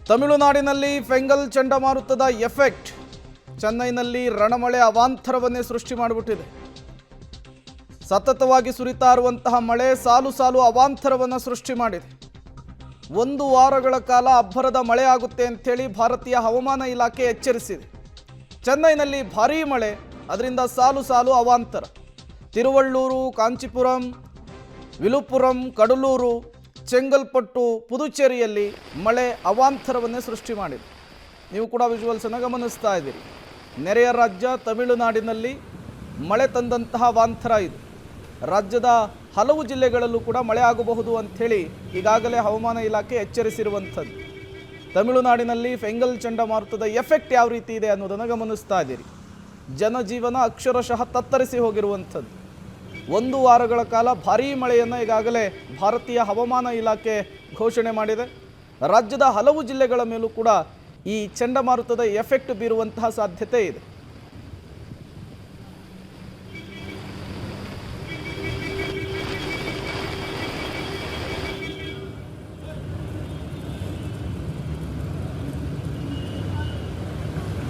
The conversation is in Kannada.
ತಮಿಳುನಾಡಿನಲ್ಲಿ ಫೆಂಗಲ್ ಚಂಡಮಾರುತದ ಎಫೆಕ್ಟ್ ಚೆನ್ನೈನಲ್ಲಿ ರಣಮಳೆ ಅವಾಂತರವನ್ನೇ ಸೃಷ್ಟಿ ಮಾಡಿಬಿಟ್ಟಿದೆ. ಸತತವಾಗಿ ಸುರಿತಾ ಇರುವಂತಹ ಮಳೆ ಸಾಲು ಸಾಲು ಅವಾಂತರವನ್ನು ಸೃಷ್ಟಿ ಮಾಡಿದೆ. 1 ವಾರಗಳ ಕಾಲ ಅಬ್ಬರದ ಮಳೆ ಆಗುತ್ತೆ ಅಂತೇಳಿ ಭಾರತೀಯ ಹವಾಮಾನ ಇಲಾಖೆ ಎಚ್ಚರಿಸಿದೆ. ಚೆನ್ನೈನಲ್ಲಿ ಭಾರೀ ಮಳೆ, ಅದರಿಂದ ಸಾಲು ಸಾಲು ಅವಾಂತರ. ತಿರುವಳ್ಳೂರು, ಕಾಂಚೀಪುರಂ, ವಿಲುಪುರಂ, ಕಡಲೂರು, ಚೆಂಗಲ್ಪಟ್ಟು, ಪುದುಚೇರಿಯಲ್ಲಿ ಮಳೆ ಅವಾಂತರವನ್ನೇ ಸೃಷ್ಟಿ ಮಾಡಿದೆ. ನೀವು ಕೂಡ ವಿಜುವಲ್ಸನ್ನು ಗಮನಿಸ್ತಾ ಇದ್ದೀರಿ. ನೆರೆಯ ರಾಜ್ಯ ತಮಿಳುನಾಡಿನಲ್ಲಿ ಮಳೆ ತಂದಂತಹ ಅವಾಂತರ ಇದು. ರಾಜ್ಯದ ಹಲವು ಜಿಲ್ಲೆಗಳಲ್ಲೂ ಕೂಡ ಮಳೆ ಆಗಬಹುದು ಅಂಥೇಳಿ ಈಗಾಗಲೇ ಹವಾಮಾನ ಇಲಾಖೆ ಎಚ್ಚರಿಸಿರುವಂಥದ್ದು. ತಮಿಳುನಾಡಿನಲ್ಲಿ ಫೆಂಗಲ್ ಚಂಡಮಾರುತದ ಎಫೆಕ್ಟ್ ಯಾವ ರೀತಿ ಇದೆ ಅನ್ನೋದನ್ನು ಗಮನಿಸ್ತಾ ಇದ್ದೀರಿ. ಜನಜೀವನ ಅಕ್ಷರಶಃ ತತ್ತರಿಸಿ ಹೋಗಿರುವಂಥದ್ದು. 1 ವಾರಗಳ ಕಾಲ ಭಾರೀ ಮಳೆಯನ್ನು ಈಗಾಗಲೇ ಭಾರತೀಯ ಹವಾಮಾನ ಇಲಾಖೆ ಘೋಷಣೆ ಮಾಡಿದೆ. ರಾಜ್ಯದ ಹಲವು ಜಿಲ್ಲೆಗಳ ಮೇಲೂ ಕೂಡ ಈ ಚಂಡಮಾರುತದ ಎಫೆಕ್ಟ್ ಬೀರುವಂತಹ ಸಾಧ್ಯತೆ ಇದೆ.